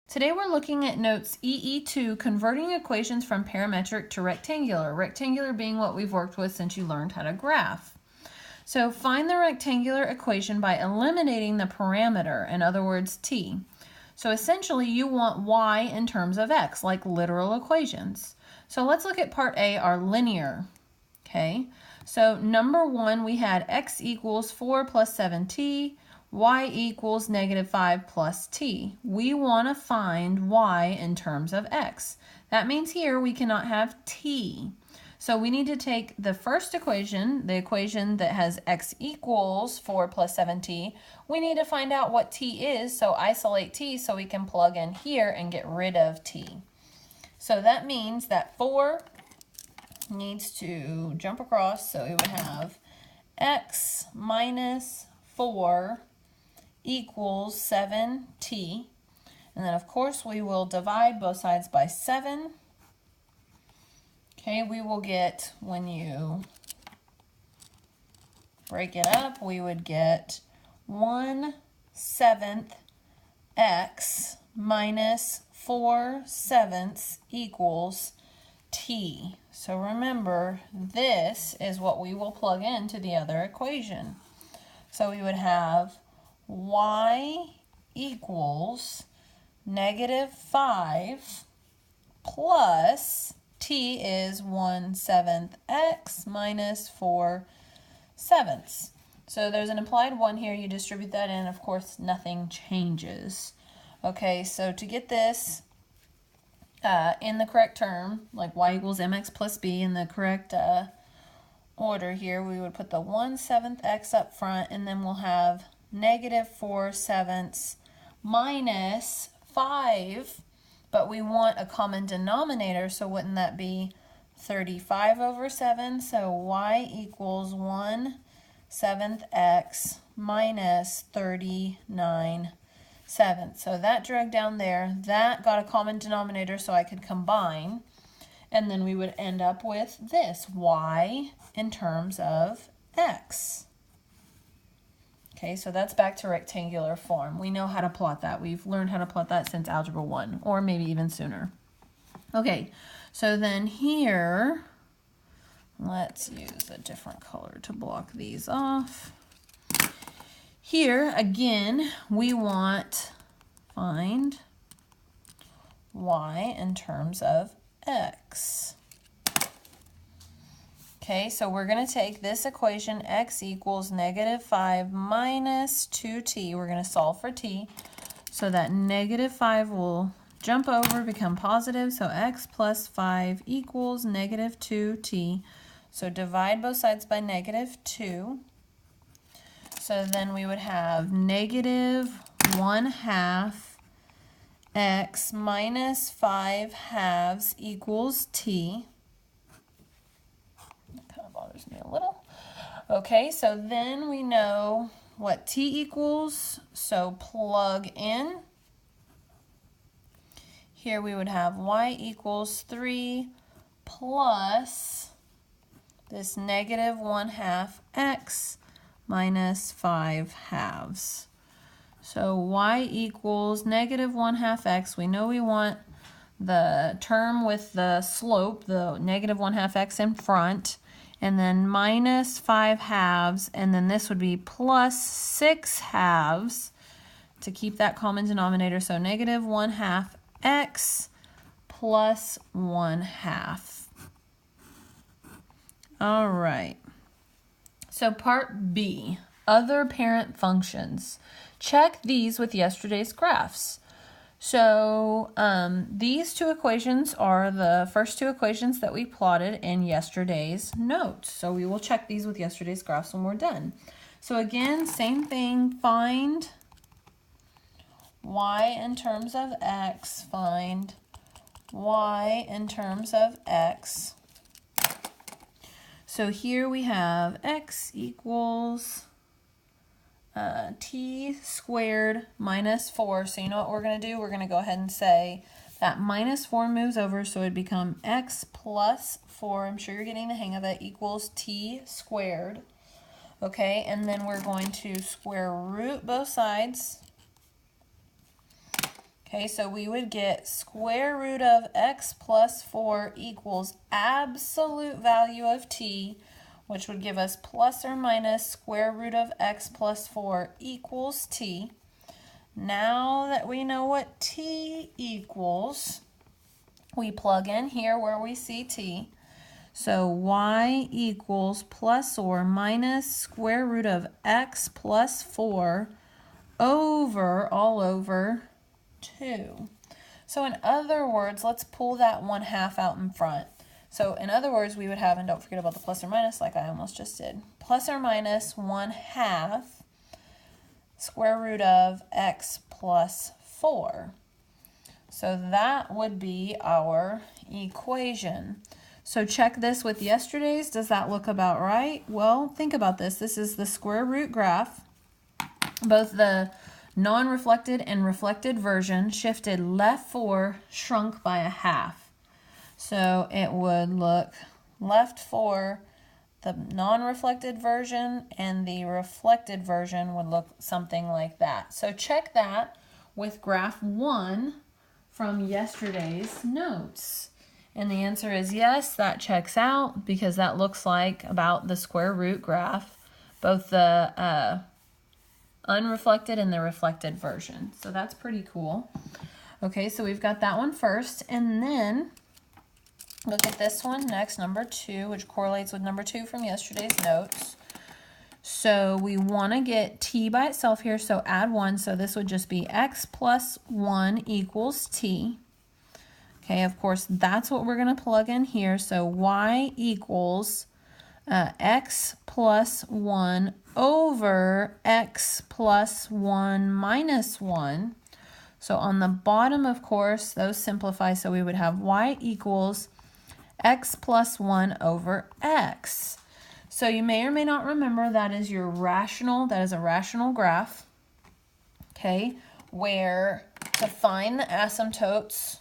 Today we're looking at notes EE-2, converting equations from parametric to rectangular. Rectangular being what we've worked with since you learned how to graph. So find the rectangular equation by eliminating the parameter, in other words, t. So essentially you want y in terms of x, like literal equations. So let's look at part A, our linear. Okay, so number 1 we had x equals 4 plus 7t. Y equals -5 plus t. We want to find y in terms of x. That means here we cannot have t. So we need to take the first equation, the equation that has x equals 4 plus 7t. We need to find out what t is, so isolate t so we can plug in here and get rid of t. So that means that 4 needs to jump across, so we would have x minus 4 equals 7t, and then of course we will divide both sides by 7. Okay, we will get, when you break it up, we would get 1/7 x minus 4/7 equals t. So remember, this is what we will plug into the other equation. So we would have y equals -5 plus t is 1/7 x minus 4/7. So there's an implied 1 here. You distribute that in. Of course, nothing changes. Okay, so to get this in the correct term, like y equals mx plus b in the correct order here, we would put the 1/7 x up front, and then we'll have -4/7 minus 5, but we want a common denominator, so wouldn't that be 35/7? So y equals 1/7 x minus 39/7. So that dragged down there, that got a common denominator so I could combine, and then we would end up with this, y in terms of x. Okay, so that's back to rectangular form. We know how to plot that. We've learned how to plot that since Algebra 1, or maybe even sooner. Okay, so then here, let's use a different color to block these off. Here, again, we want find y in terms of x. Okay, so we're going to take this equation, x equals -5 minus 2t. We're going to solve for t. So that -5 will jump over, become positive. So x plus 5 equals -2t. So divide both sides by -2. So then we would have -1/2 x minus 5/2 equals t. Bothers me a little. Okay, so then we know what t equals, so plug in. Here we would have y equals 3 plus this -1/2 x minus 5/2. So y equals -1/2 x. We know we want the term with the slope, the -1/2 x in front, and then minus 5/2, and then this would be plus 6/2 to keep that common denominator. So -1/2 x plus 1/2. All right. So part B, other parent functions. Check these with yesterday's graphs. So these two equations are the first two equations that we plotted in yesterday's notes. So we will check these with yesterday's graphs when we're done. So again, same thing, find y in terms of x, find y in terms of x. So here we have x equals t squared minus 4. So you know what we're going to do? We're going to go ahead and say that minus 4 moves over, so it'd become x plus 4. I'm sure you're getting the hang of it, equals t squared. Okay, and then we're going to square root both sides. Okay, so we would get square root of x plus 4 equals absolute value of t, which would give us plus or minus square root of x plus 4 equals t. Now that we know what t equals, we plug in here where we see t. So y equals plus or minus square root of x plus 4 over, all over, 2. So in other words, let's pull that 1/2 out in front. So in other words, we would have, and don't forget about the plus or minus like I almost just did, plus or minus 1/2 square root of x plus 4. So that would be our equation. So check this with yesterday's. Does that look about right? Well, think about this. This is the square root graph. Both the non-reflected and reflected version shifted left 4, shrunk by 1/2. So it would look left 4, the non-reflected version, and the reflected version would look something like that. So check that with graph 1 from yesterday's notes. And the answer is yes, that checks out because that looks like about the square root graph, both the unreflected and the reflected version. So that's pretty cool. Okay, so we've got that one first, and then look at this one next, number 2, which correlates with number 2 from yesterday's notes. So we want to get t by itself here, so add 1. So this would just be x plus 1 equals t. Okay, of course, that's what we're going to plug in here. So y equals x plus 1 over x plus 1 minus 1. So on the bottom, of course, those simplify. So we would have y equals x plus 1 over x. So you may or may not remember that is your rational, that is a rational graph, okay, where to find the asymptotes,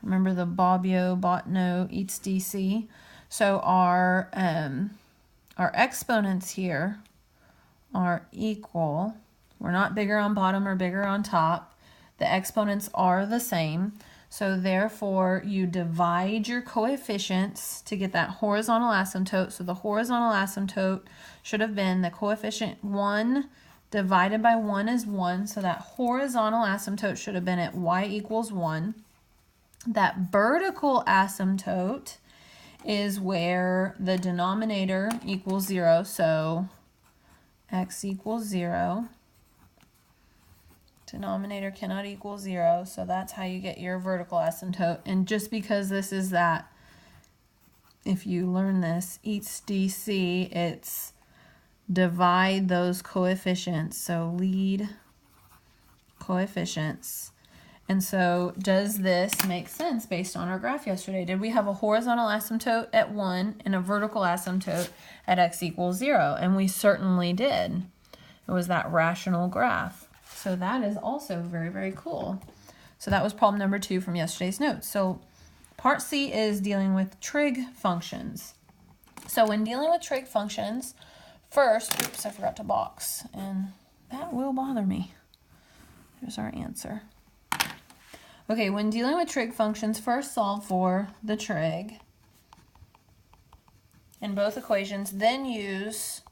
remember the Bobbio, Botno, eats DC. So our exponents here are equal. We're not bigger on bottom or bigger on top. The exponents are the same. So therefore, you divide your coefficients to get that horizontal asymptote. So the horizontal asymptote should have been the coefficient 1 divided by 1 is 1. So that horizontal asymptote should have been at y equals 1. That vertical asymptote is where the denominator equals 0. So x equals 0. Denominator cannot equal 0, so that's how you get your vertical asymptote. And just because this is that, if you learn this, eats DC, it's divide those coefficients, so lead coefficients. And so does this make sense based on our graph yesterday? Did we have a horizontal asymptote at 1 and a vertical asymptote at x equals 0? And we certainly did. It was that rational graph. So that is also very, very cool. So that was problem number 2 from yesterday's notes. So part C is dealing with trig functions. So when dealing with trig functions, first, oops, I forgot to box, and that will bother me. Here's our answer. Okay, when dealing with trig functions, first solve for the trig in both equations, then use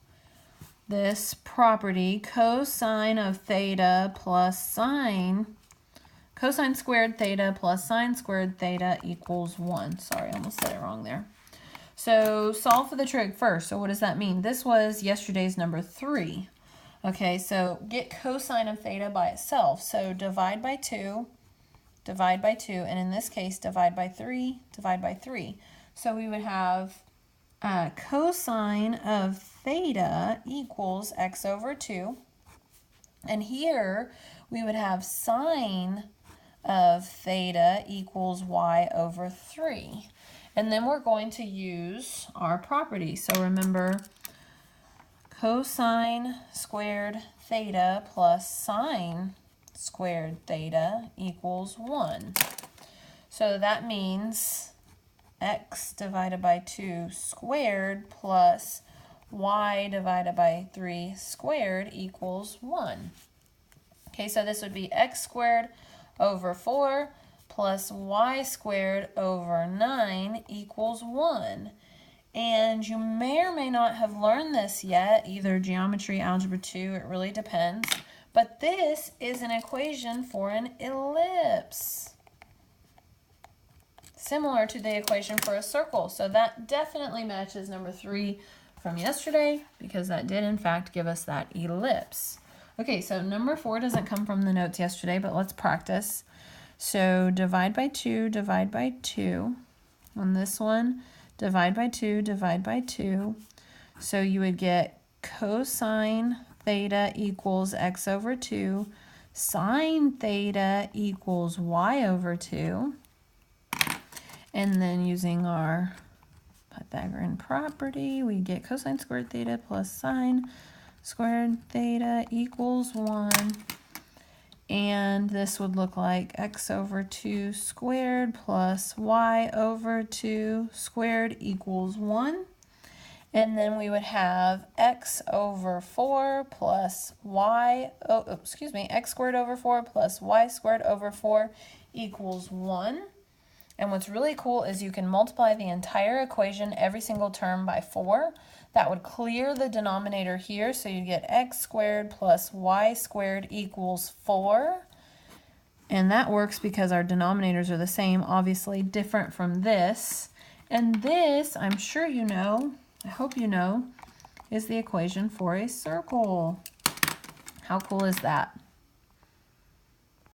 this property, cosine of theta plus sine, cosine squared theta plus sine squared theta equals 1. Sorry, I almost said it wrong there. So solve for the trig first. So what does that mean? This was yesterday's number 3. Okay, so get cosine of theta by itself. So divide by 2, and in this case, divide by 3, divide by 3. So we would have cosine of theta equals x over 2. And here we would have sine of theta equals y over 3. And then we're going to use our property. So remember, cosine squared theta plus sine squared theta equals 1. So that means x divided by 2 squared plus y divided by 3 squared equals 1. Okay, so this would be x squared over 4 plus y squared over 9 equals 1. And you may or may not have learned this yet, either geometry, algebra 2, it really depends. But this is an equation for an ellipse, similar to the equation for a circle. So that definitely matches number 3 from yesterday, because that did in fact give us that ellipse. Okay, so number 4 doesn't come from the notes yesterday, but let's practice. So divide by 2, divide by 2. On this one, divide by 2, divide by 2. So you would get cosine theta equals x over 2. Sine theta equals y over 2. And then using our Pythagorean property, we get cosine squared theta plus sine squared theta equals 1. And this would look like x over 2 squared plus y over 2 squared equals 1. And then we would have x over 4 plus x squared over 4 plus y squared over 4 equals 1. And what's really cool is you can multiply the entire equation, every single term, by 4. That would clear the denominator here, so you get x squared plus y squared equals 4. And that works because our denominators are the same, obviously different from this. And this, I'm sure you know, I hope you know, is the equation for a circle. How cool is that?